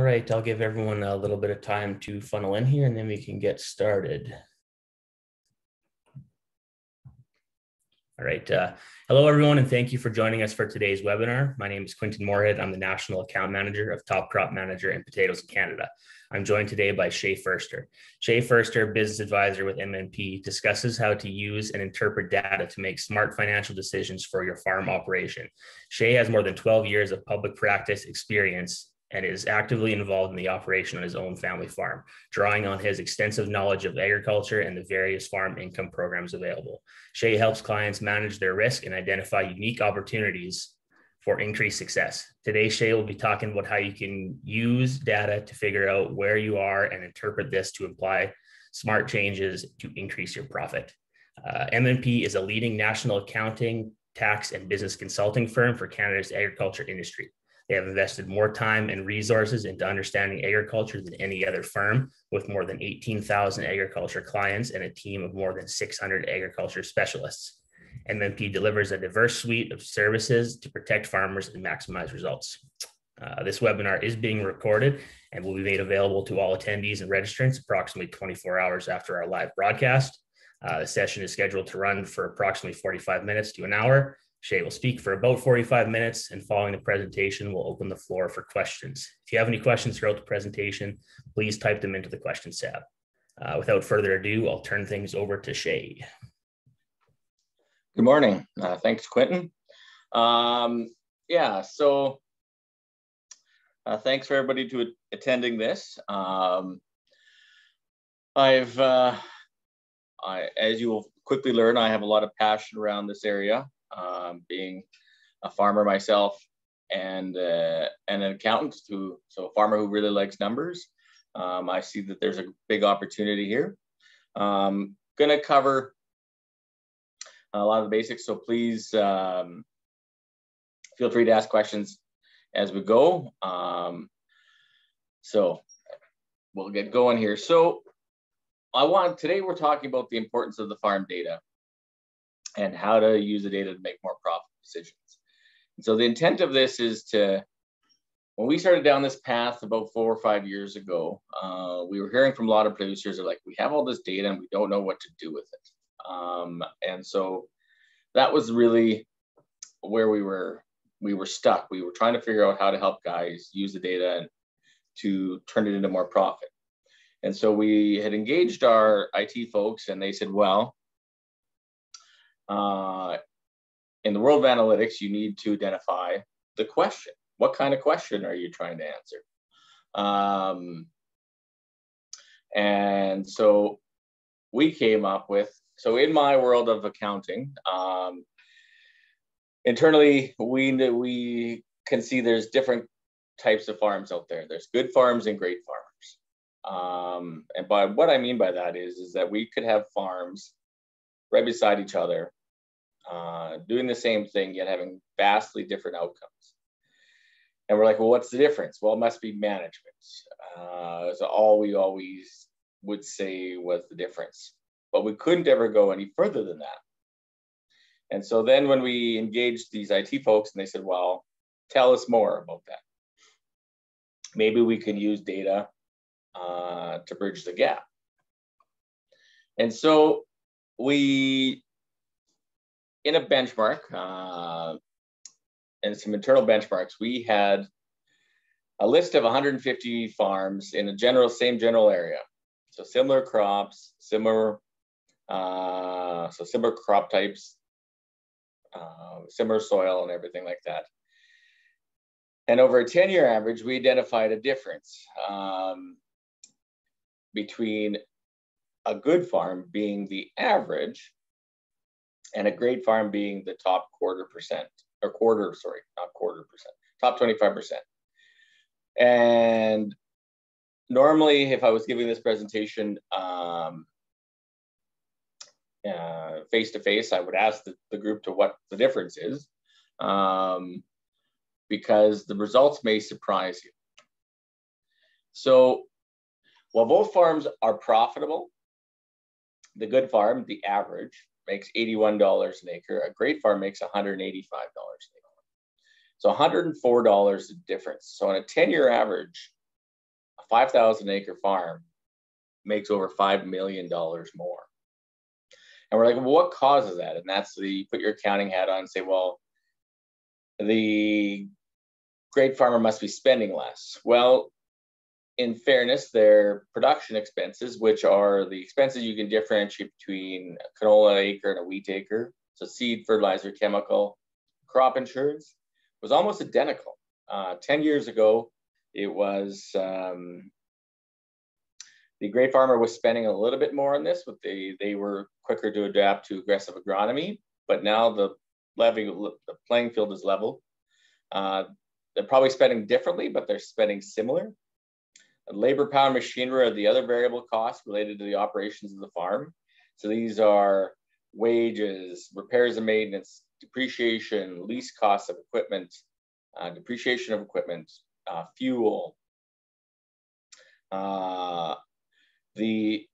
All right, I'll give everyone a little bit of time to funnel in here and then we can get started. All right. Hello, everyone, and thank you for joining us for today's webinar. My name is Quentin Moorhead. I'm the National Account Manager of Top Crop Manager in Potatoes in Canada. I'm joined today by Shea Ferster. Shea Ferster, Business Advisor with MNP, discusses how to use and interpret data to make smart financial decisions for your farm operation. Shea has more than 12 years of public practice experience and is actively involved in the operation on his own family farm, drawing on his extensive knowledge of agriculture and the various farm income programs available. Shea helps clients manage their risk and identify unique opportunities for increased success. Today, Shea will be talking about how you can use data to figure out where you are and interpret this to apply smart changes to increase your profit. MNP is a leading national accounting, tax, and business consulting firm for Canada's agriculture industry. They have invested more time and resources into understanding agriculture than any other firm, with more than 18,000 agriculture clients and a team of more than 600 agriculture specialists. MNP delivers a diverse suite of services to protect farmers and maximize results. This webinar is being recorded and will be made available to all attendees and registrants approximately 24 hours after our live broadcast. The session is scheduled to run for approximately 45 minutes to an hour. Shea will speak for about 45 minutes, and following the presentation, we'll open the floor for questions. If you have any questions throughout the presentation, please type them into the questions tab. Without further ado, I'll turn things over to Shea. Good morning. Thanks, Quentin. Thanks for everybody to attending this. As you will quickly learn, I have a lot of passion around this area. Being a farmer myself and an accountant, so a farmer who really likes numbers. I see that there's a big opportunity here. Going to cover a lot of the basics, so please feel free to ask questions as we go. So we'll get going here. So today we're talking about the importance of the farm data and how to use the data to make more profitable decisions. And so the intent of this is when we started down this path about 4 or 5 years ago, we were hearing from a lot of producers that are like, we have all this data and we don't know what to do with it. And so that was really where we were stuck. We were trying to figure out how to help guys use the data to turn it into more profit. And so we had engaged our IT folks and they said, well, in the world of analytics, you need to identify the question. What kind of question are you trying to answer? And so we came up with, so in my world of accounting, internally, we can see there's different types of farms out there. There's good farms and great farmers. And by what I mean by that is that we could have farms right beside each other, doing the same thing, yet having vastly different outcomes. And we're like, well, what's the difference? Well, it must be management. So all we always would say was the difference, but we couldn't ever go any further than that. And so then when we engaged these IT folks and they said, well, tell us more about that. Maybe we can use data to bridge the gap. And so we, in a benchmark and some internal benchmarks, we had a list of 150 farms in a same general area. So similar crops, similar crop types, similar soil and everything like that. And over a 10-year average, we identified a difference between a good farm being the average and a great farm being the top top 25%. And normally, if I was giving this presentation face-to-face, I would ask the group to what the difference is, because the results may surprise you. So while both farms are profitable, the good farm, the average, makes $81 an acre. A great farm makes $185 an acre. So $104 is the difference. So on a 10-year average, 5,000 acre farm makes over $5 million more. And we're like, well, what causes that? And that's you put your accounting hat on and say, well, the great farmer must be spending less. Well, in fairness, their production expenses, which are the expenses you can differentiate between a canola acre and a wheat acre, so seed, fertilizer, chemical, crop insurance, was almost identical. 10 years ago, it was the great farmer was spending a little bit more on this, but they were quicker to adapt to aggressive agronomy. But now the playing field is level. They're probably spending differently, but they're spending similar. Labor, power, and machinery are the other variable costs related to the operations of the farm. So these are wages, repairs and maintenance, depreciation, lease costs of equipment, depreciation of equipment, fuel. The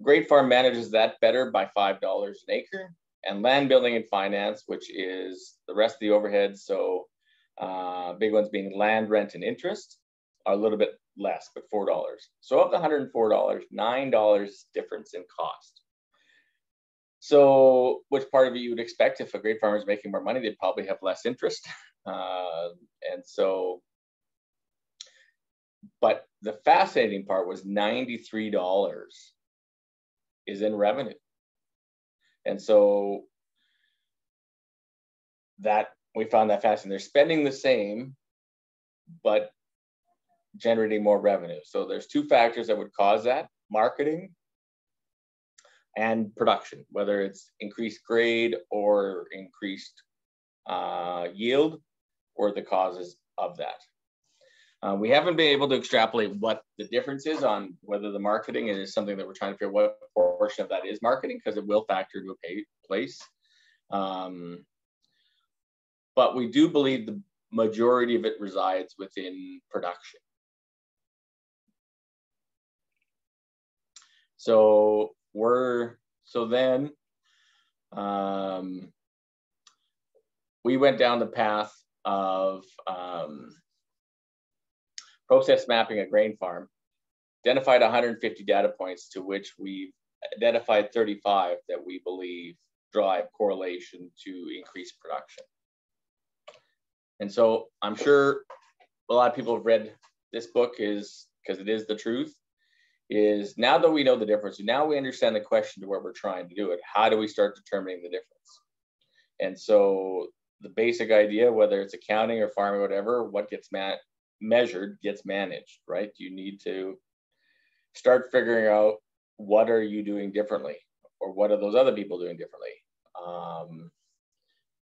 great farm manages that better by $5 an acre, and land building and finance, which is the rest of the overhead. So big ones being land, rent, and interest, are a little bit less, but $4. So of the $104, $9 difference in cost. So which part of it you would expect? If a great farmer is making more money, they'd probably have less interest. And so, but the fascinating part was $93 is in revenue. And so that we found that fascinating. They're spending the same, but generating more revenue. So there's two factors that would cause that: marketing and production, whether it's increased grade or increased yield, or the causes of that. We haven't been able to extrapolate what the difference is on whether the marketing is something that we're trying to figure what portion of that is marketing, because it will factor into a place. But we do believe the majority of it resides within production. So then we went down the path of process mapping a grain farm, identified 150 data points, to which we've identified 35 that we believe drive correlation to increased production. And so I'm sure a lot of people have read this book, is because it is the truth, is now that we know the difference, now we understand the question to where we're trying to do it, how do we start determining the difference? And so the basic idea, whether it's accounting or farming, whatever, what gets measured gets managed, right? You need to start figuring out what are you doing differently, or what are those other people doing differently.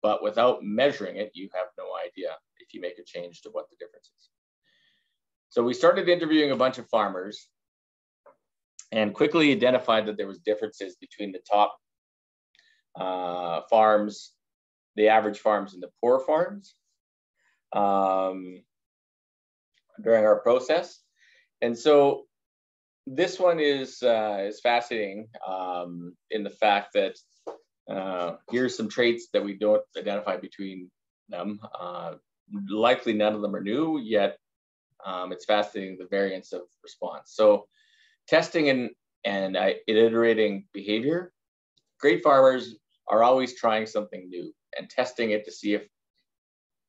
But without measuring it, you have no idea if you make a change to what the difference is. So we started interviewing a bunch of farmers and quickly identified that there was differences between the top farms, the average farms, and the poor farms during our process. And so this one is fascinating in the fact that here's some traits that we don't identify between them. Likely none of them are new, yet it's fascinating the variance of response. So testing and iterating behavior. Great farmers are always trying something new and testing it to see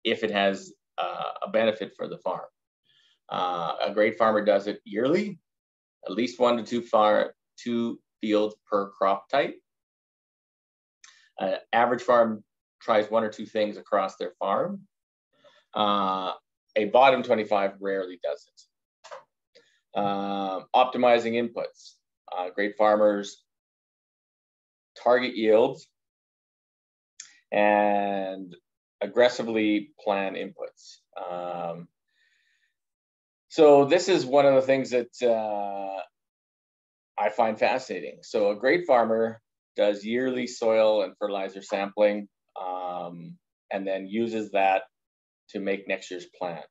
if it has a benefit for the farm. A great farmer does it yearly, at least 1 to 2 fields per crop type. Average farm tries 1 or 2 things across their farm. A bottom 25 rarely does it. Optimizing inputs. Great farmers target yields and aggressively plan inputs. So this is one of the things that I find fascinating. So a great farmer does yearly soil and fertilizer sampling, and then uses that to make next year's plan.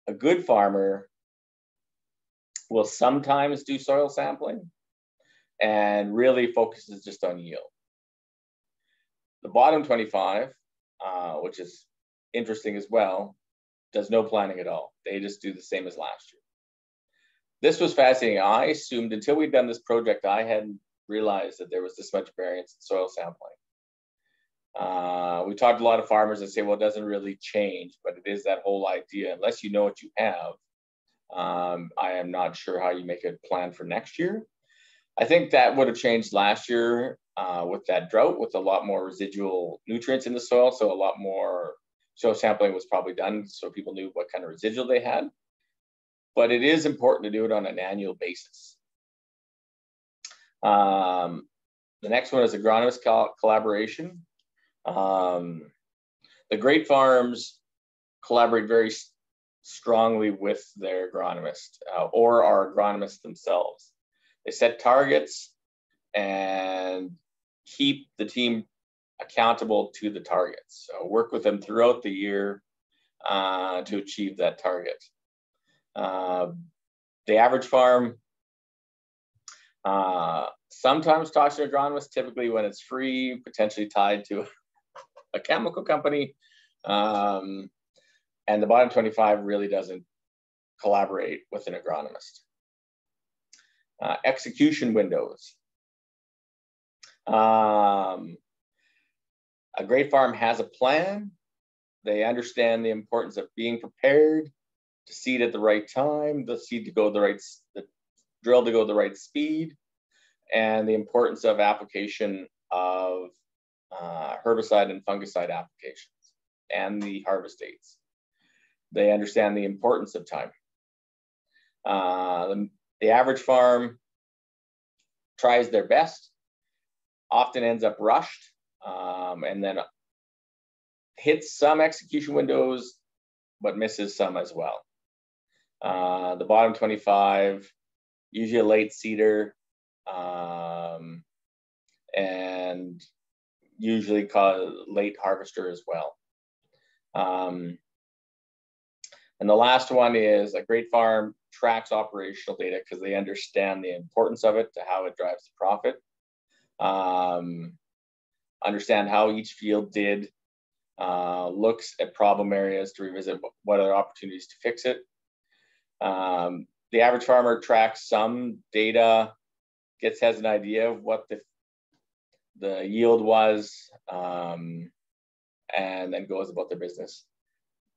A good farmer will sometimes do soil sampling and really focuses just on yield. The bottom 25, which is interesting as well, does no planning at all. They just do the same as last year. This was fascinating. I assumed until we'd done this project, I hadn't realized that there was this much variance in soil sampling. We talked to a lot of farmers that say, well, it doesn't really change, but it is that whole idea. Unless you know what you have, I am not sure how you make a plan for next year. I think that would have changed last year with that drought, with a lot more residual nutrients in the soil. So a lot more soil sampling was probably done so people knew what kind of residual they had. But it is important to do it on an annual basis. The next one is agronomist collaboration. The great farms collaborate very strongly with their agronomist or our agronomists themselves. They set targets and keep the team accountable to the targets. So work with them throughout the year to achieve that target. The average farm sometimes talks to agronomists, typically when it's free, potentially tied to a chemical company. And the bottom 25 really doesn't collaborate with an agronomist. Execution windows. A great farm has a plan. They understand the importance of being prepared to seed at the right time, the seed to go the drill to go the right speed, and the importance of application of herbicide and fungicide applications and the harvest dates. They understand the importance of time. The average farm tries their best, often ends up rushed, and then hits some execution windows, but misses some as well. The bottom 25, usually a late seeder, and usually late harvester as well. And the last one is a great farm tracks operational data because they understand the importance of it to how it drives the profit. Understand how each field did, looks at problem areas to revisit what are opportunities to fix it. The average farmer tracks some data, has an idea of what the yield was, and then goes about their business.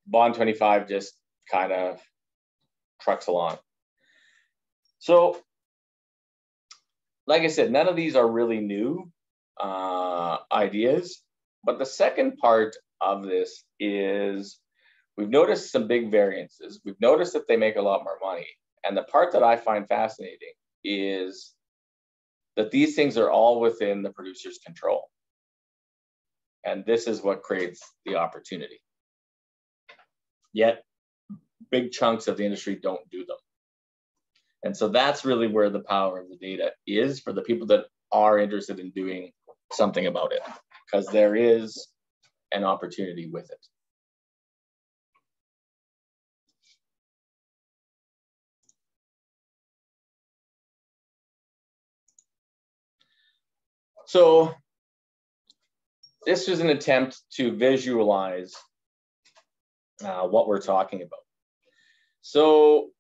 Bond 25 just kind of trucks along. So, like I said, none of these are really new ideas, but the second part of this is we've noticed some big variances. We've noticed that they make a lot more money. And the part that I find fascinating is that these things are all within the producer's control. And this is what creates the opportunity. Yet, big chunks of the industry don't do them. And so that's really where the power of the data is for the people that are interested in doing something about it, because there is an opportunity with it. So this was an attempt to visualize what we're talking about. So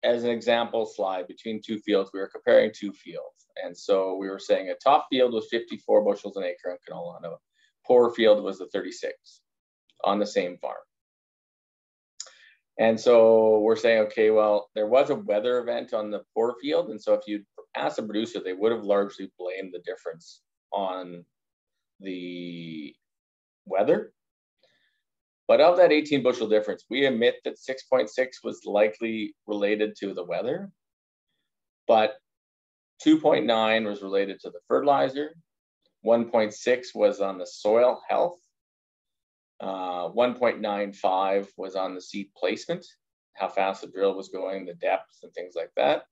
as an example slide between two fields, we were comparing two fields. And so we were saying a top field was 54 bushels an acre in canola, and a poor field was the 36 on the same farm. And so we're saying, okay, well, there was a weather event on the poor field. And so if you ask the producer, they would have largely blamed the difference on the weather. But of that 18 bushel difference, we admit that 6.6 was likely related to the weather, but 2.9 was related to the fertilizer, 1.6 was on the soil health, 1.95 was on the seed placement, how fast the drill was going, the depth and things like that.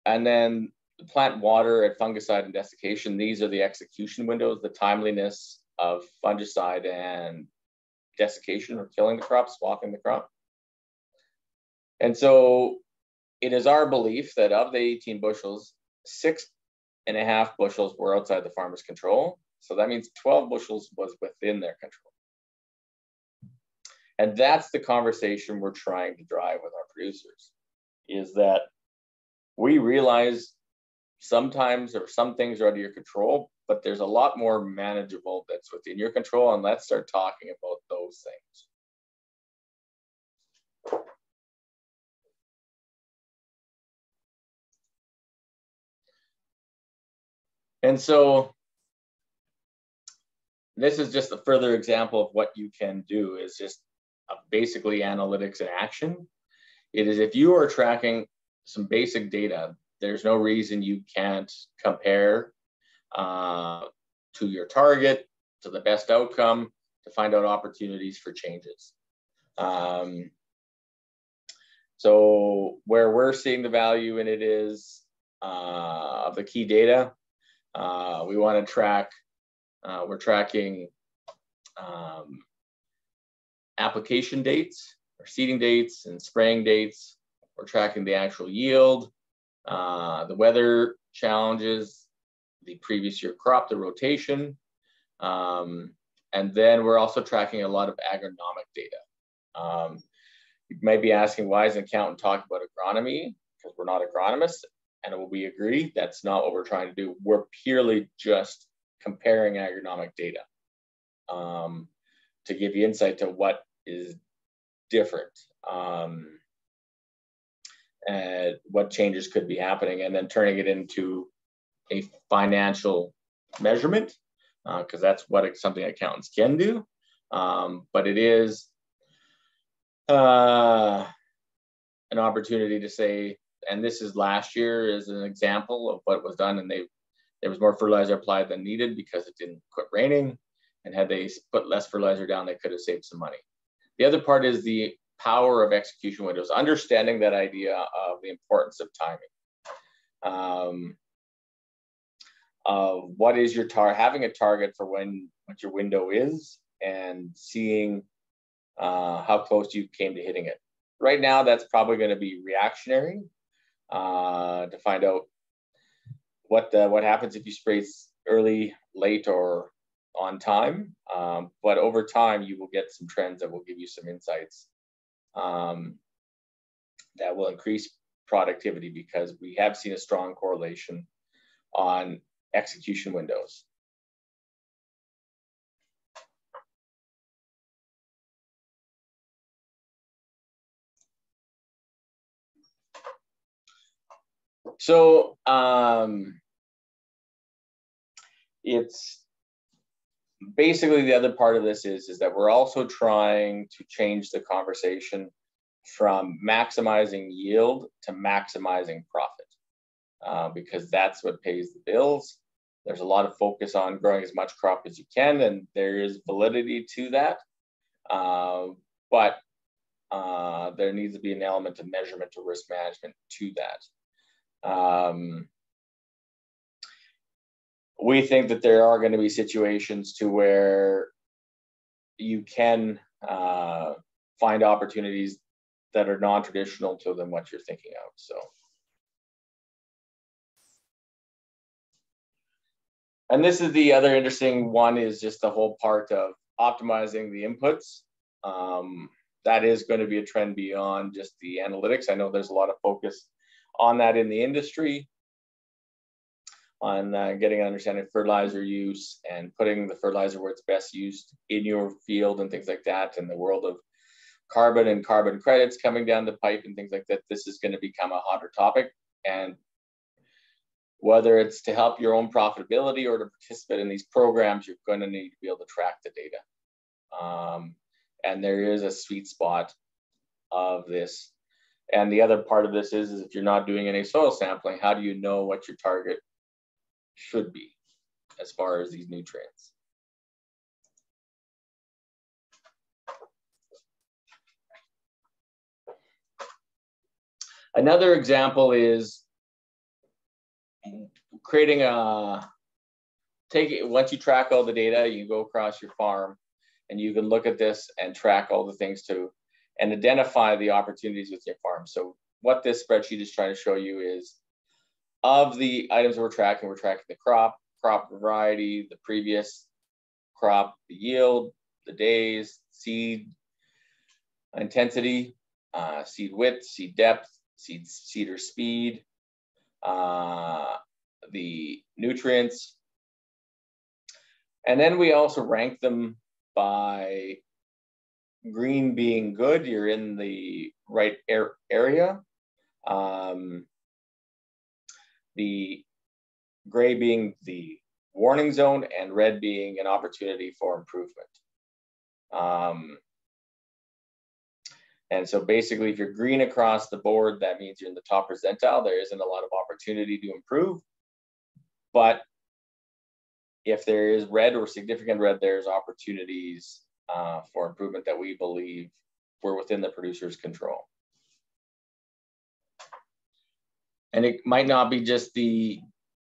And then the plant water at fungicide and desiccation, these are the execution windows, the timeliness of fungicide and desiccation, or killing the crop, swathing the crop. And so it is our belief that of the 18 bushels, 6.5 bushels were outside the farmer's control. So that means 12 bushels was within their control. And that's the conversation we're trying to drive with our producers, is that we realize sometimes or some things are out of your control, but there's a lot more manageable that's within your control. And let's start talking about those things. And so this is just a further example of what you can do, is just basically analytics in action. It is, if you are tracking some basic data, there's no reason you can't compare to your target, to the best outcome, to find out opportunities for changes. So where we're seeing the value in it is of the key data. We want to track, we're tracking application dates, or seeding dates and spraying dates. We're tracking the actual yield, the weather challenges, the previous year crop, the rotation. And then we're also tracking a lot of agronomic data. You might be asking, why is an accountant talking about agronomy? Because we're not agronomists, and we agree that's not what we're trying to do. We're purely just comparing agronomic data to give you insight to what is different and what changes could be happening, and then turning it into a financial measurement, because that's what something accountants can do. But it is an opportunity to say, and this is last year as an example of what was done, and there was more fertilizer applied than needed because it didn't quit raining, and had they put less fertilizer down, they could have saved some money. The other part is the power of execution windows, understanding that idea of the importance of timing. What is your target, having a target for what your window is, and seeing how close you came to hitting it. Right now, that's probably going to be reactionary to find out what happens if you spray early, late, or on time. But over time, you will get some trends that will give you some insights that will increase productivity, because we have seen a strong correlation on execution windows. So it's basically, the other part of this is that we're also trying to change the conversation from maximizing yield to maximizing profit, because that's what pays the bills. There's a lot of focus on growing as much crop as you can, and there is validity to that. But there needs to be an element of measurement to risk management to that. We think that there are going to be situations to where you can find opportunities that are non-traditional to than what you're thinking of. So, and this is the other interesting one, is just the whole part of optimizing the inputs. That is going to be a trend beyond just the analytics. I know there's a lot of focus on that in the industry, on getting an understanding of fertilizer use and putting the fertilizer where it's best used in your field and things like that. In the world of carbon and carbon credits coming down the pipe and things like that, this is going to become a hotter topic. And whether it's to help your own profitability or to participate in these programs, you're going to need to be able to track the data. And there is a sweet spot of this. And the other part of this is if you're not doing any soil sampling, how do you know what your target should be as far as these nutrients? Another example is creating once you track all the data, you go across your farm and you can look at this and track all the things and identify the opportunities with your farm. So what this spreadsheet is trying to show you is, of the items we're tracking the crop variety, the previous crop, the yield, the days, seed, intensity, seed width, seed depth, seeder speed, the nutrients. And then we also rank them by green being good, you're in the right area. The gray being the warning zone, and red being an opportunity for improvement. And so basically, if you're green across the board, that means you're in the top percentile. There isn't a lot of opportunity to improve. But if there is red or significant red, there's opportunities for improvement that we believe were within the producer's control. And it might not be just the,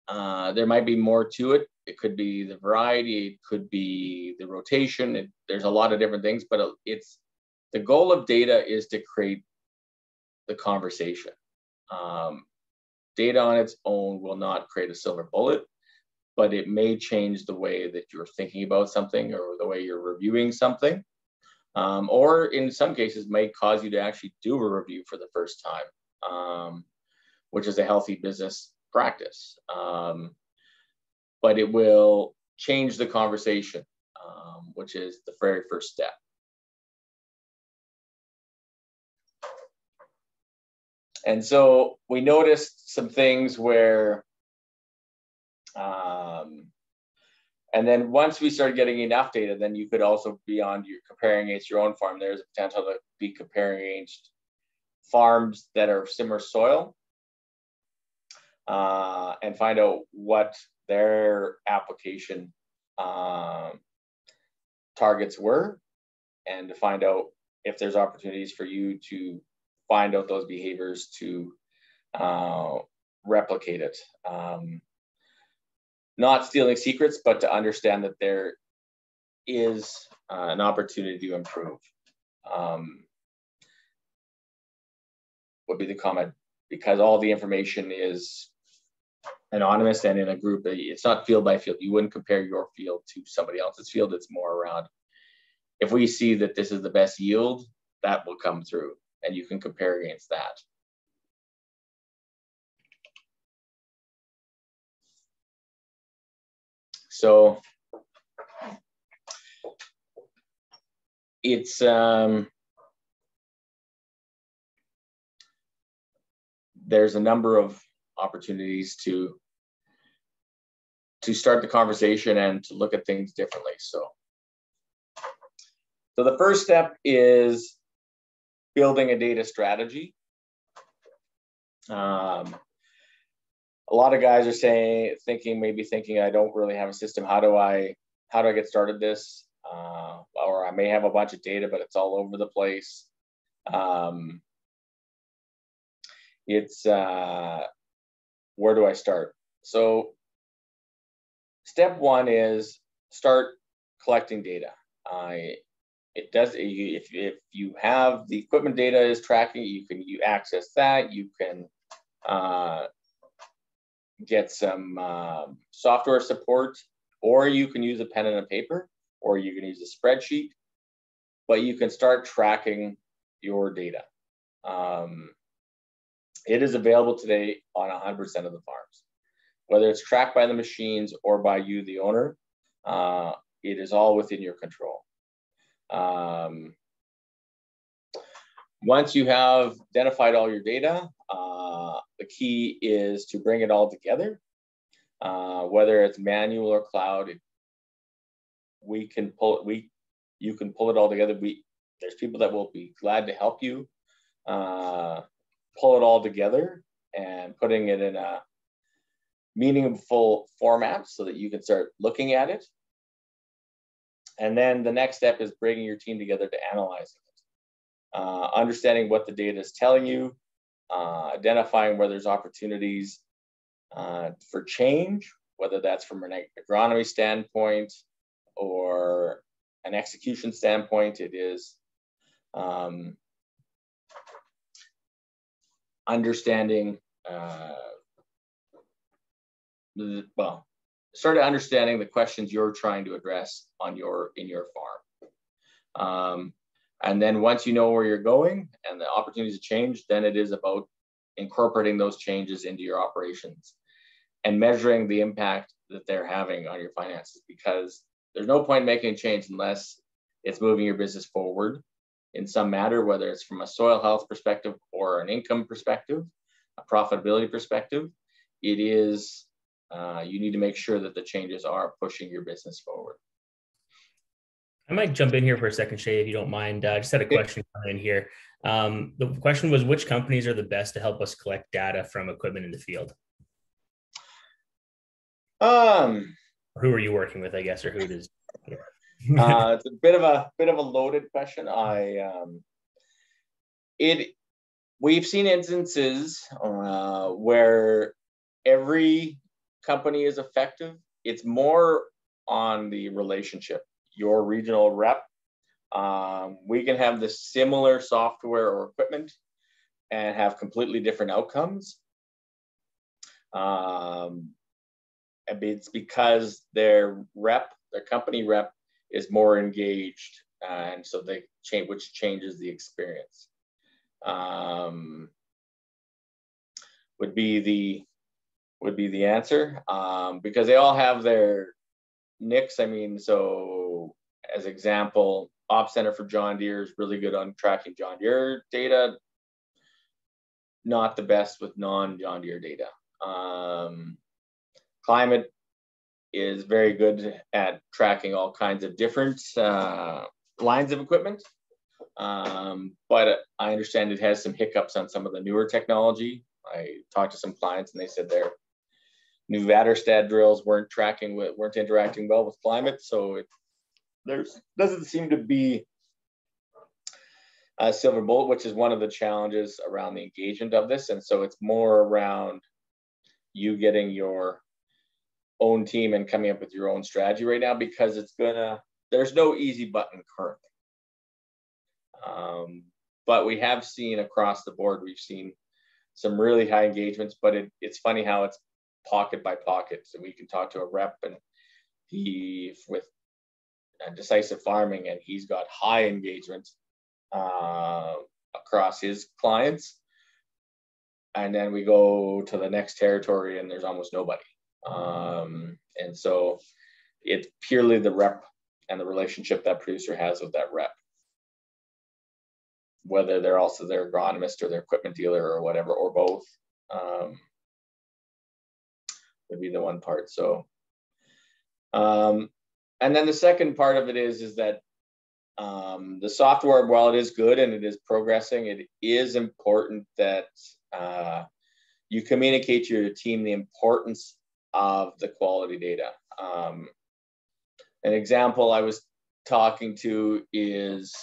there might be more to it. It could be the variety, it could be the rotation. There's a lot of different things, but it's, the goal of data is to create the conversation. Data on its own will not create a silver bullet, but it may change the way that you're thinking about something or the way you're reviewing something. Or in some cases may cause you to actually do a review for the first time, which is a healthy business practice. But it will change the conversation, which is the very first step. And so we noticed some things where, and then once we started getting enough data, then you could also be on your comparing against your own farm. There's a potential to be comparing against farms that are similar soil and find out what their application targets were, and to find out if there's opportunities for you to find out those behaviors to replicate it. Not stealing secrets, but to understand that there is an opportunity to improve. Would be the comment, because all the information is anonymous and in a group. It's not field by field. You wouldn't compare your field to somebody else's field. It's more around, if we see that this is the best yield, that will come through, and you can compare against that. So it's there's a number of opportunities to start the conversation and to look at things differently. So the first step is building a data strategy. A lot of guys are thinking, I don't really have a system. How do I get started this? Or I may have a bunch of data, but it's all over the place. Where do I start? So step one is start collecting data. If you have the equipment data is tracking, you access that. You can get some software support, or you can use a pen and a paper, or you can use a spreadsheet, but you can start tracking your data. It is available today on 100% of the farms. Whether it's tracked by the machines or by you, the owner, it is all within your control. Once you have identified all your data, the key is to bring it all together. Whether it's manual or cloud, you can pull it all together. There's people that will be glad to help you pull it all together and putting it in a meaningful format so that you can start looking at it. And then the next step is bringing your team together to analyze it, understanding what the data is telling you, identifying where there's opportunities for change, whether that's from an agronomy standpoint or an execution standpoint. It is understanding, start understanding the questions you're trying to address in your farm. And then once you know where you're going and the opportunities to change, then it is about incorporating those changes into your operations and measuring the impact that they're having on your finances, because there's no point making a change unless it's moving your business forward in some matter, whether it's from a soil health perspective or an income perspective, a profitability perspective. It is, you need to make sure that the changes are pushing your business forward. I might jump in here for a second, Shea, if you don't mind. I just had a question come in here. The question was, which companies are the best to help us collect data from equipment in the field? Who are you working with, I guess, or who it is? It's a bit of a loaded question. We've seen instances where every company is effective. It's more on the relationship. Your regional rep, we can have the similar software or equipment and have completely different outcomes. It's because their company rep is more engaged, and so they change, which changes the experience. Would be the answer, because they all have their nicks. I mean, so as example, Op Center for John Deere is really good on tracking John Deere data, not the best with non-John Deere data. Climate is very good at tracking all kinds of different lines of equipment, but I understand it has some hiccups on some of the newer technology. I talked to some clients and they said their new Vaterstad drills weren't interacting well with climate, so there doesn't seem to be a silver bullet, which is one of the challenges around the engagement of this. And so it's more around you getting your own team and coming up with your own strategy right now, because there's no easy button currently. But we have seen across the board, we've seen some really high engagements, but it's funny how it's pocket by pocket. So we can talk to a rep and with decisive farming, and he's got high engagement across his clients. And then we go to the next territory and there's almost nobody. And so it's purely the rep and the relationship that producer has with that rep, whether they're also their agronomist or their equipment dealer or whatever, or both, would be the one part. So, and then the second part of it is that the software, while it is good and it is progressing, it is important that you communicate to your team the importance of the quality data. An example I was talking to is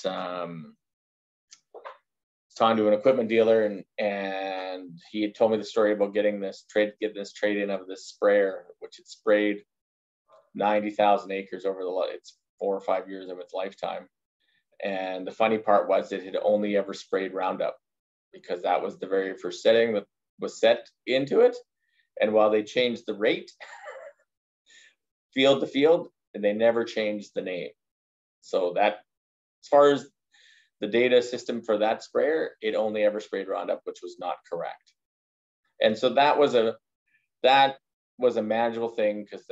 talking to an equipment dealer, and he had told me the story about getting this trade in of this sprayer, which had sprayed 90,000 acres over its 4 or 5 years of its lifetime. And the funny part was it had only ever sprayed Roundup, because that was the very first setting that was set into it. And while they changed the rate field to field, and they never changed the name. So that, as far as the data system for that sprayer, it only ever sprayed Roundup, which was not correct. And so that was a manageable thing, because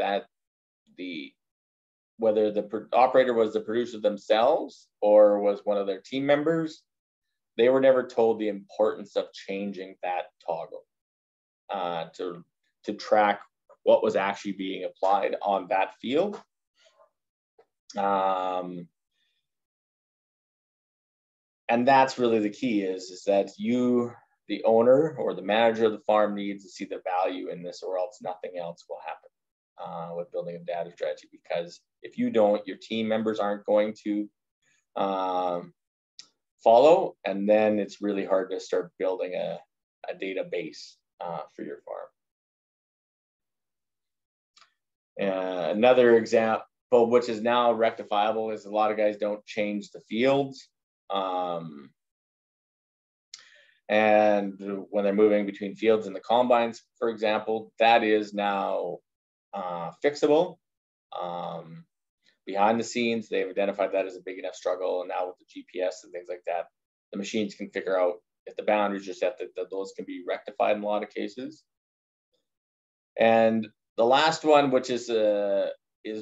whether the operator was the producer themselves or was one of their team members, they were never told the importance of changing that toggle to track what was actually being applied on that field. And that's really the key, is that you, the owner or the manager of the farm, needs to see the value in this, or else nothing else will happen with building a data strategy. Because if you don't, your team members aren't going to follow, and then it's really hard to start building a database for your farm. Another example, which is now rectifiable, is a lot of guys don't change the fields. And when they're moving between fields in the combines, for example, that is now fixable, behind the scenes, they've identified that as a big enough struggle. And now with the GPS and things like that, the machines can figure out if the boundaries are set, that those can be rectified in a lot of cases. And the last one, which is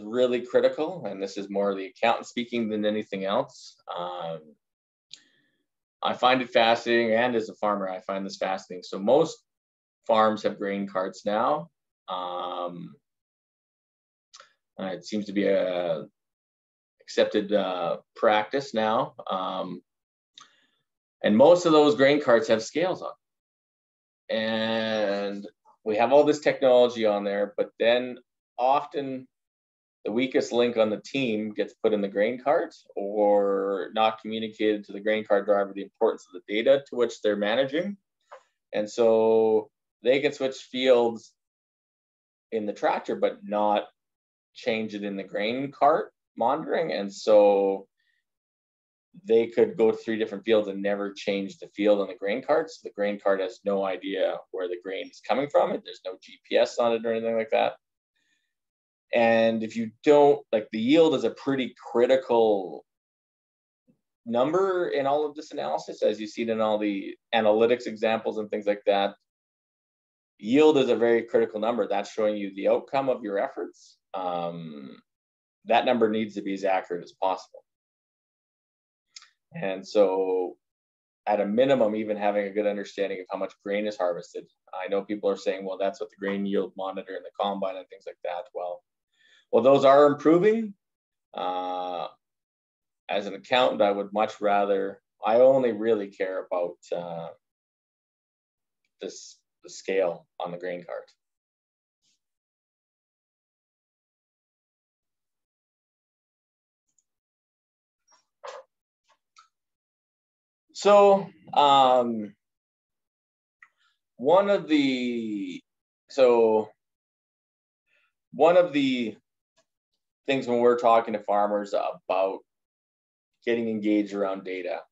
really critical, and this is more the accountant speaking than anything else. I find it fascinating, and as a farmer, I find this fascinating. So most farms have grain carts now. It seems to be a accepted practice now. And most of those grain carts have scales on. And we have all this technology on there, but then often the weakest link on the team gets put in the grain cart, or not communicated to the grain cart driver the importance of the data to which they're managing. And so they can switch fields in the tractor, but not change it in the grain cart monitoring. And so they could go to 3 different fields and never change the field on the grain cart. So the grain cart has no idea where the grain is coming from. There's no GPS on it or anything like that. And if you don't, like, the yield is a pretty critical number in all of this analysis, as you see it in all the analytics examples and things like that. Yield is a very critical number. That's showing you the outcome of your efforts. That number needs to be as accurate as possible. And so at a minimum, even having a good understanding of how much grain is harvested. I know people are saying, well, that's what the grain yield monitor in the combine and things like that. Well, those are improving. As an accountant, I would much rather, I only really care about the scale on the grain cart. So one of the things when we're talking to farmers about getting engaged around data,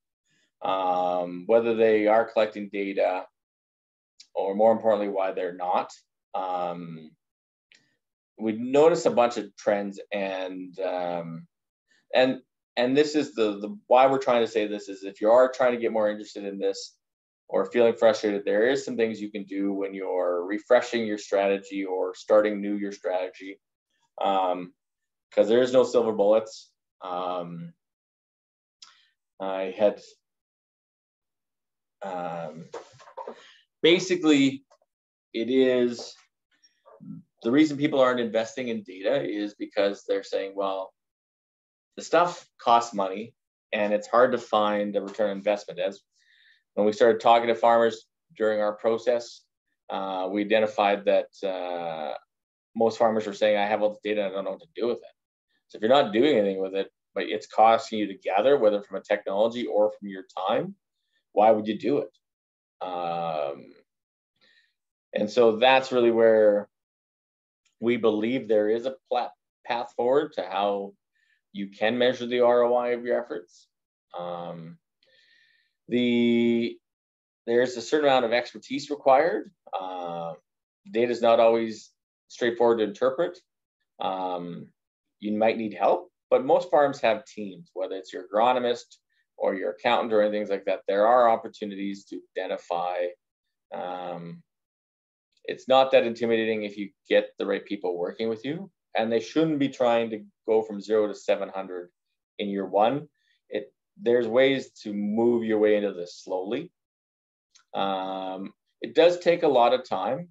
whether they are collecting data, or more importantly, why they're not, we notice a bunch of trends, and this is the why we're trying to say this is, if you are trying to get more interested in this or feeling frustrated, there is some things you can do when you're refreshing your strategy or starting new your strategy, because there is no silver bullets. I had basically, it is the reason people aren't investing in data is because they're saying, well, the stuff costs money and it's hard to find a return on investment. As when we started talking to farmers during our process, we identified that most farmers were saying, I have all the data and I don't know what to do with it. So if you're not doing anything with it, but it's costing you to gather, whether from a technology or from your time, why would you do it? And so that's really where we believe there is a path forward to how you can measure the ROI of your efforts. There's a certain amount of expertise required. Data is not always straightforward to interpret. You might need help, but most farms have teams, whether it's your agronomist or your accountant or anything like that. There are opportunities to identify. It's not that intimidating if you get the right people working with you, and they shouldn't be trying to go from 0 to 700 in year one. There's ways to move your way into this slowly. It does take a lot of time.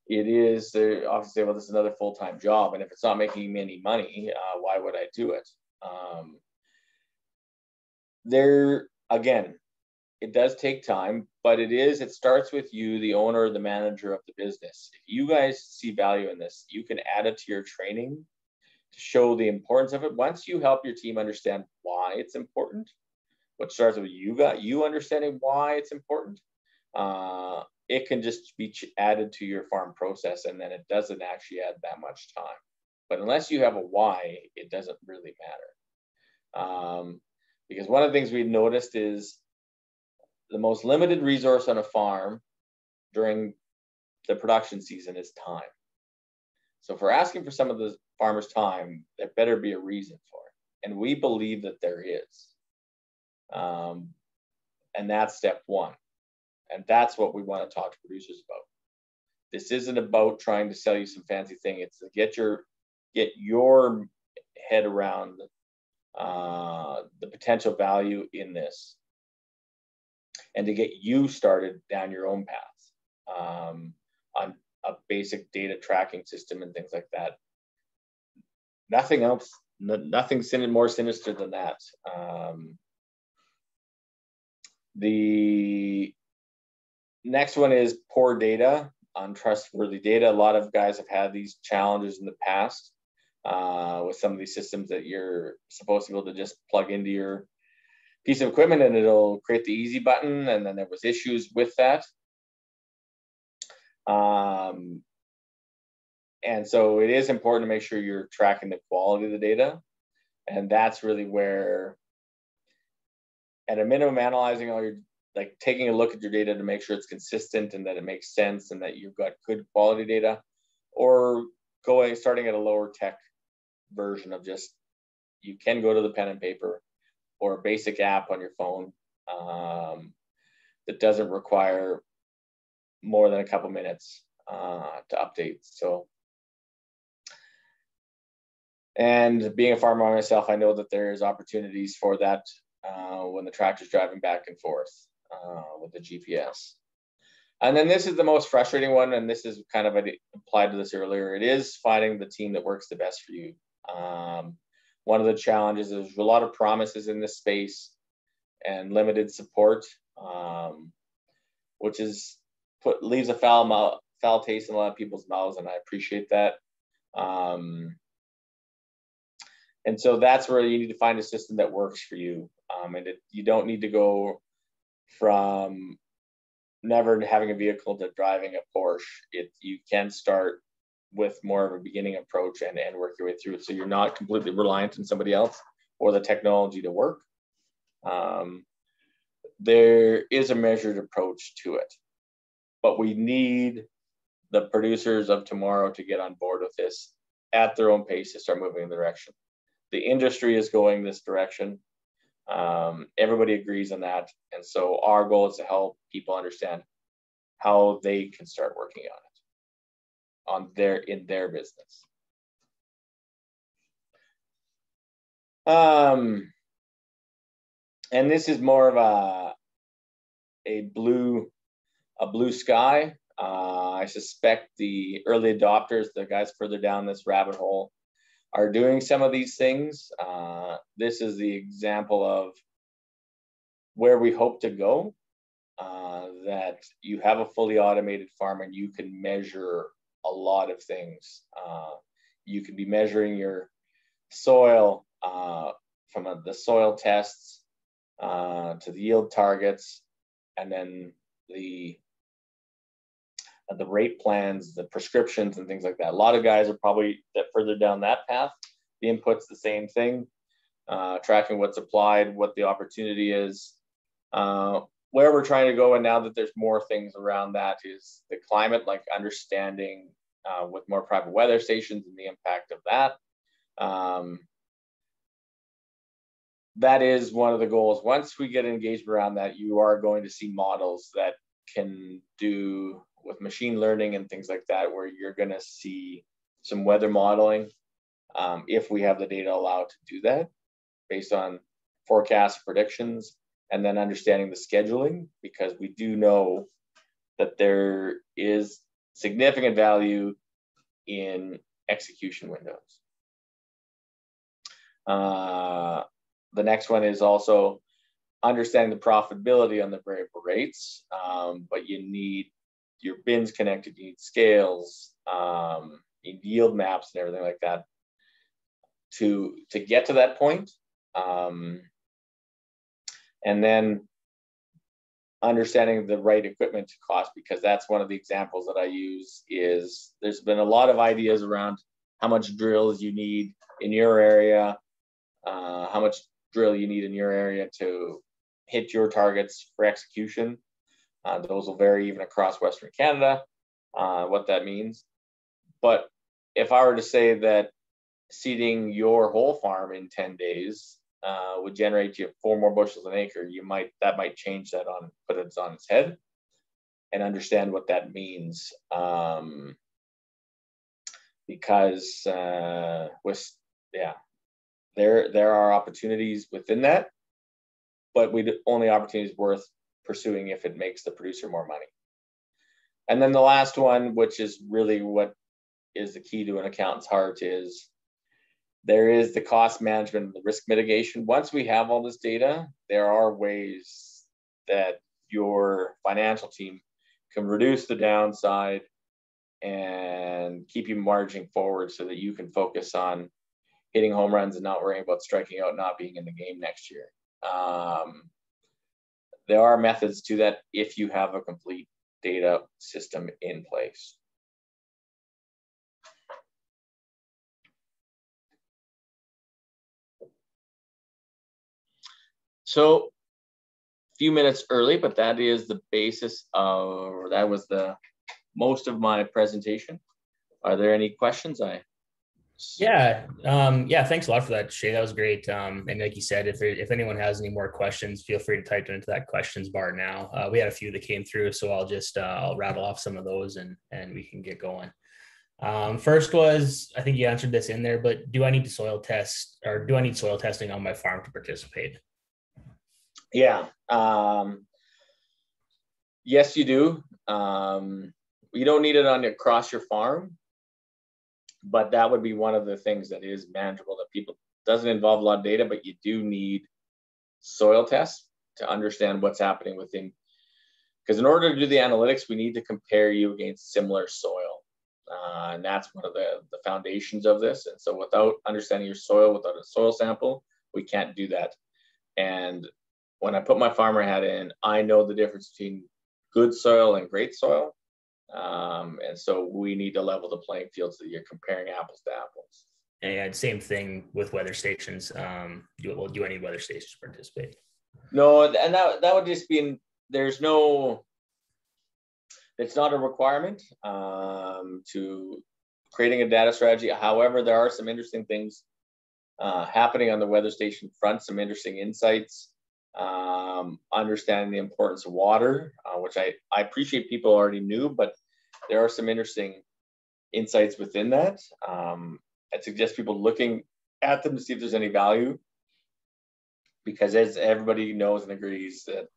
It is obviously, well, this is another full-time job, and if it's not making me any money, why would I do it? Again, it does take time, but it starts with you, the owner, the manager of the business. If you guys see value in this, you can add it to your training to show the importance of it. Once you help your team understand why it's important, what starts with you understanding why it's important, it can just be added to your farm process, and then it doesn't actually add that much time. But unless you have a why, it doesn't really matter. Because one of the things we noticed is the most limited resource on a farm during the production season is time. So if we're asking for some of the farmer's time, there better be a reason for it. And we believe that there is. And that's step one. And that's what we want to talk to producers about. This isn't about trying to sell you some fancy thing. It's to get your head around the potential value in this, and to get you started down your own path on a basic data tracking system and things like that. Nothing else, nothing more sinister than that. The next one is poor data, untrustworthy data. A lot of guys have had these challenges in the past with some of these systems that you're supposed to be able to just plug into your piece of equipment and it'll create the easy button. And then there was issues with that. And so it is important to make sure you're tracking the quality of the data. And that's really where, at a minimum, analyzing all your, like taking a look at your data to make sure it's consistent and that it makes sense and that you've got good quality data, or starting at a lower tech version of just, you can go to the pen and paper or a basic app on your phone that doesn't require more than a couple minutes to update. So, and being a farmer myself, I know that there's opportunities for that when the tractor's driving back and forth with the GPS. And then this is the most frustrating one, and this is kind of, I applied to this earlier, it is finding the team that works the best for you. One of the challenges is a lot of promises in this space and limited support, which is leaves a foul taste in a lot of people's mouths, and I appreciate that. And so that's where you need to find a system that works for you. You don't need to go from never having a vehicle to driving a Porsche. You can start with more of a beginning approach and work your way through it, so you're not completely reliant on somebody else or the technology to work. There is a measured approach to it, but we need the producers of tomorrow to get on board with this at their own pace to start moving in the direction. The industry is going this direction. Everybody agrees on that. And so our goal is to help people understand how they can start working on it in their business. And this is more of a blue sky. I suspect the early adopters, the guys further down this rabbit hole, are doing some of these things. This is the example of where we hope to go, that you have a fully automated farm and you can measure a lot of things. You can be measuring your soil from the soil tests to the yield targets, and then the rate plans, the prescriptions and things like that. A lot of guys are probably further down that path. The input's the same thing, tracking what's applied, what the opportunity is. Where we're trying to go, and now that there's more things around that, is the climate, like understanding with more private weather stations and the impact of that. That is one of the goals. Once we get engaged around that, you are going to see models that can do with machine learning and things like that, where you're going to see some weather modeling, if we have the data allowed to do that, based on forecast predictions, and then understanding the scheduling, because we do know that there is significant value in execution windows. The next one is also understanding the profitability on the variable rates, but you need your bins connected, you need scales, you need yield maps and everything like that to get to that point. And then understanding the right equipment to cost, because that's one of the examples that I use. Is there's been a lot of ideas around how much drills you need in your area, how much drill you need in your area to hit your targets for execution. Those will vary even across Western Canada, what that means. But if I were to say that seeding your whole farm in 10 days would generate you 4 more bushels an acre, that might change that put it on its head and understand what that means. Because there are opportunities within that, but only opportunities worth pursuing if it makes the producer more money. And then the last one, which is really what is the key to an accountant's heart, is there is the cost management and the risk mitigation. Once we have all this data, there are ways that your financial team can reduce the downside and keep you marching forward so that you can focus on hitting home runs and not worrying about striking out, not being in the game next year. There are methods to that if you have a complete data system in place. So, a few minutes early, but that is the basis of, or that was the most of my presentation. Are there any questions? Yeah, thanks a lot for that, Shea. That was great. And like you said, if anyone has any more questions, feel free to type it into that questions bar now. We had a few that came through, so I'll rattle off some of those and we can get going. First was, I think you answered this in there, but do I need soil testing on my farm to participate? Yeah. Yes, you do. You don't need it across your farm, but that would be one of the things that is manageable, that people doesn't involve a lot of data, but you do need soil tests to understand what's happening within. Because in order to do the analytics, we need to compare you against similar soil. And that's one of the foundations of this. And so without understanding your soil, without a soil sample, we can't do that. And when I put my farmer hat in, I know the difference between good soil and great soil. And so we need to level the playing field so that you're comparing apples to apples. And same thing with weather stations. Do any weather stations participate? No, and that would just be it's not a requirement to creating a data strategy. However, there are some interesting things happening on the weather station front, some interesting insights, understanding the importance of water, which I appreciate people already knew, but there are some interesting insights within that. I suggest people looking at them to see if there's any value, because as everybody knows and agrees that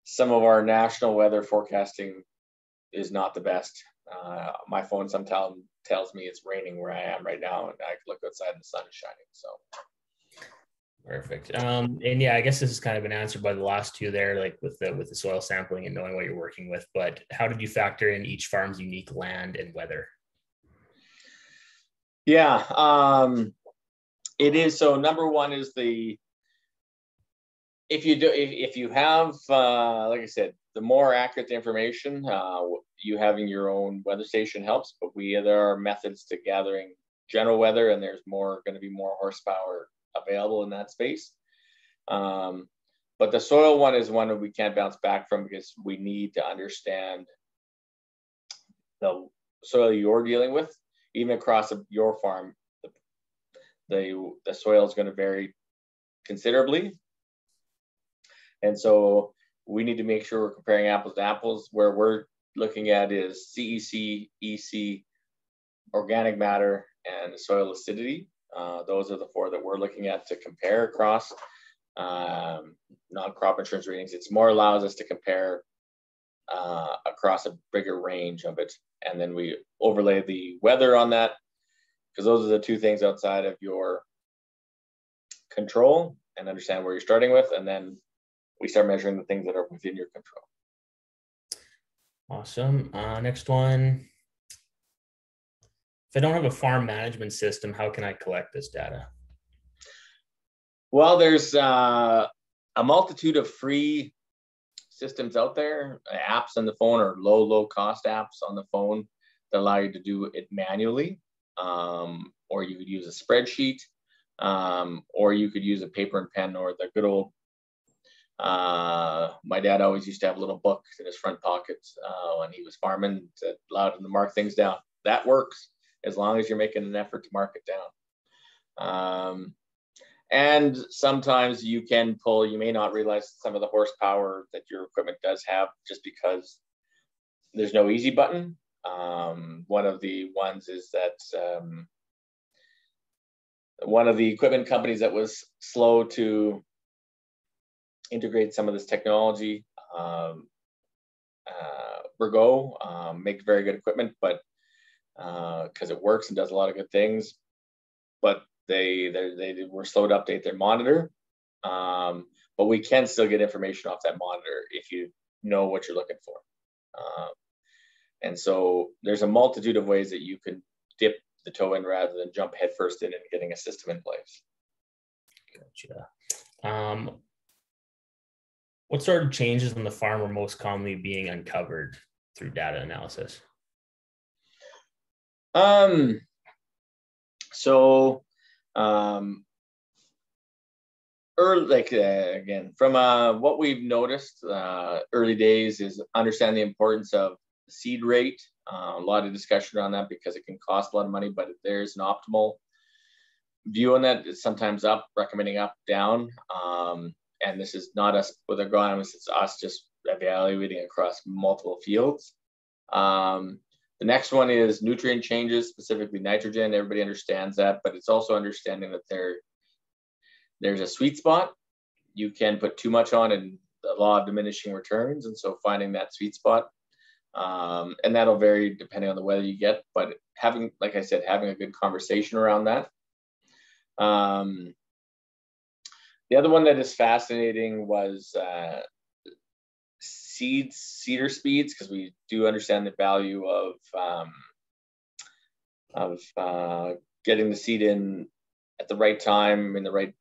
some of our national weather forecasting is not the best. My phone sometimes tells me it's raining where I am right now, and I look outside and the sun is shining. So perfect. And yeah, I guess this has kind of been answered by the last two there, like with the soil sampling and knowing what you're working with. But how did you factor in each farm's unique land and weather? Yeah, it is. So number one is if you have, like I said, the more accurate the information, you having your own weather station helps. But there are methods to gathering general weather, and there's going to be more horsepower available in that space. But the soil one is one that we can't bounce back from, because we need to understand the soil you're dealing with. Even across your farm, the soil is going to vary considerably. And so we need to make sure we're comparing apples to apples. Where we're looking at is CEC, EC, organic matter, and soil acidity. Those are the four that we're looking at to compare across non-crop insurance ratings. It's more allows us to compare across a bigger range of it. And then we overlay the weather on that, because those are the two things outside of your control, and understand where you're starting with. And then we start measuring the things that are within your control. Awesome. Next one. If I don't have a farm management system, how can I collect this data? Well, there's a multitude of free systems out there, apps on the phone, or low cost apps on the phone that allow you to do it manually. Or you could use a spreadsheet, or you could use a paper and pen, or the good old, my dad always used to have a little book in his front pocket when he was farming that allowed him to mark things down. That works. as long as you're making an effort to mark it down. And sometimes you can pull, you may not realize some of the horsepower that your equipment does have just because there's no easy button. One of the ones is that one of the equipment companies that was slow to integrate some of this technology, Virgo, make very good equipment, but because it works and does a lot of good things, but they were slow to update their monitor. But we can still get information off that monitor if you know what you're looking for. And so there's a multitude of ways that you can dip the toe in rather than jump headfirst in and getting a system in place. Gotcha. What sort of changes on the farm are most commonly being uncovered through data analysis? Again, from what we've noticed, early days is understand the importance of seed rate. A lot of discussion around that because it can cost a lot of money, but there's an optimal view on that. It's sometimes up, recommending up, down. And this is not us with agronomists, it's us just evaluating across multiple fields. The next one is nutrient changes, specifically nitrogen. Everybody understands that, but it's also understanding that there's a sweet spot. You can put too much on and the law of diminishing returns. And so finding that sweet spot, and that'll vary depending on the weather you get, but having, like I said, having a good conversation around that. The other one that is fascinating was seeder speeds, because we do understand the value of getting the seed in at the right time in the right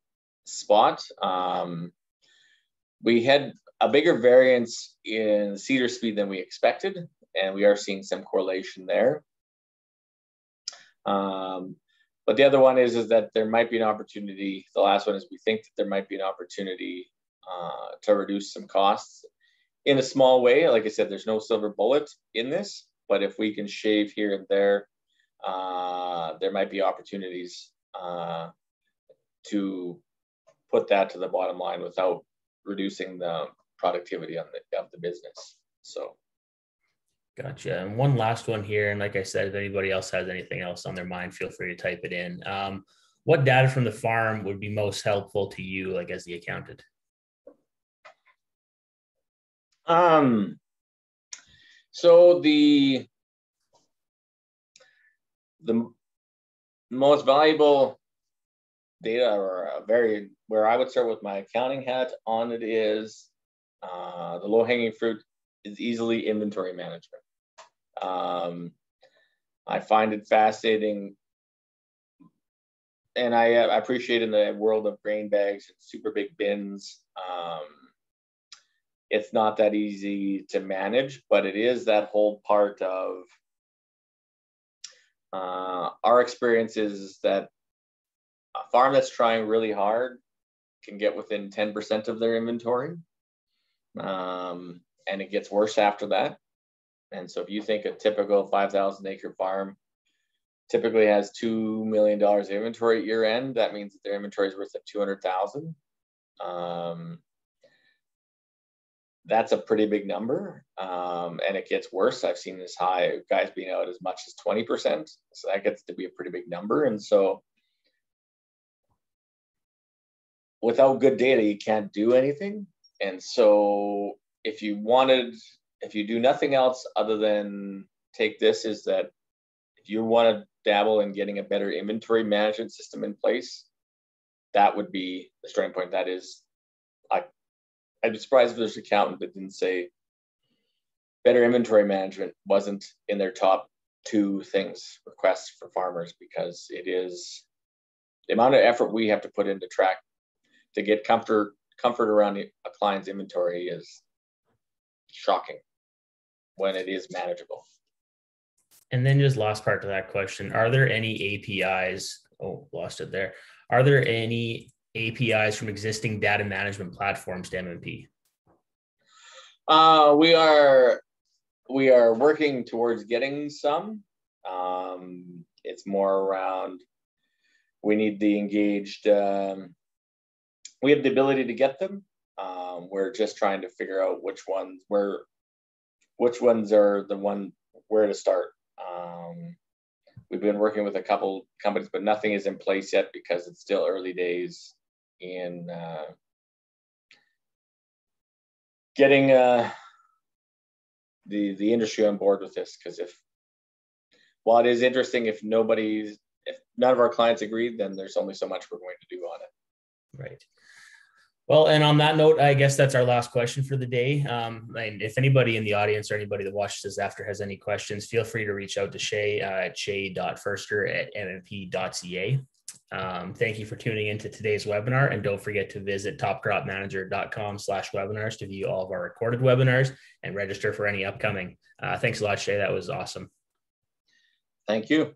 spot. We had a bigger variance in seeder speed than we expected, and we are seeing some correlation there. But the other one is that there might be an opportunity. The last one is we think that there might be an opportunity to reduce some costs in a small way. Like I said, there's no silver bullet in this, but if we can shave here and there, there might be opportunities to put that to the bottom line without reducing the productivity of the business. So. Gotcha. And one last one here. And like I said, if anybody else has anything else on their mind, feel free to type it in. What data from the farm would be most helpful to you, like as the accountant? So the most valuable data, or where I would start with my accounting hat on it, is the low-hanging fruit is easily inventory management. I find it fascinating, and I appreciate in the world of grain bags and super big bins, it's not that easy to manage, but it is that whole part of our experience is that a farm that's trying really hard can get within 10% of their inventory, and it gets worse after that. And so if you think a typical 5,000 acre farm typically has $2 million of inventory at year end, that means that their inventory is worth like 200,000. That's a pretty big number, and it gets worse. I've seen this high, guys being out as much as 20%. So that gets to be a pretty big number. And so without good data, you can't do anything. And so if you do nothing else other than take this, is that if you want to dabble in getting a better inventory management system in place, that would be the starting point. That is, I'd be surprised if there's an accountant that didn't say better inventory management wasn't in their top 2 requests for farmers, because it is the amount of effort we have to put into track to get comfort around a client's inventory is shocking when it is manageable. And then just last part to that question, are there any APIs? Oh, lost it there. Are there any APIs from existing data management platforms to MNP? We are working towards getting some. It's more around, we need the engaged, we have the ability to get them. We're just trying to figure out which ones are where to start. We've been working with a couple companies, but nothing is in place yet because it's still early days in getting the industry on board with this. Because while it is interesting, if none of our clients agree, then there's only so much we're going to do on it. Right. Well, and on that note, I guess that's our last question for the day. And if anybody in the audience or anybody that watches this after has any questions, feel free to reach out to Shea at shea.ferster@mnp.ca. Thank you for tuning into today's webinar, and don't forget to visit topcropmanager.com/webinars to view all of our recorded webinars and register for any upcoming. Thanks a lot, Shea. That was awesome. Thank you.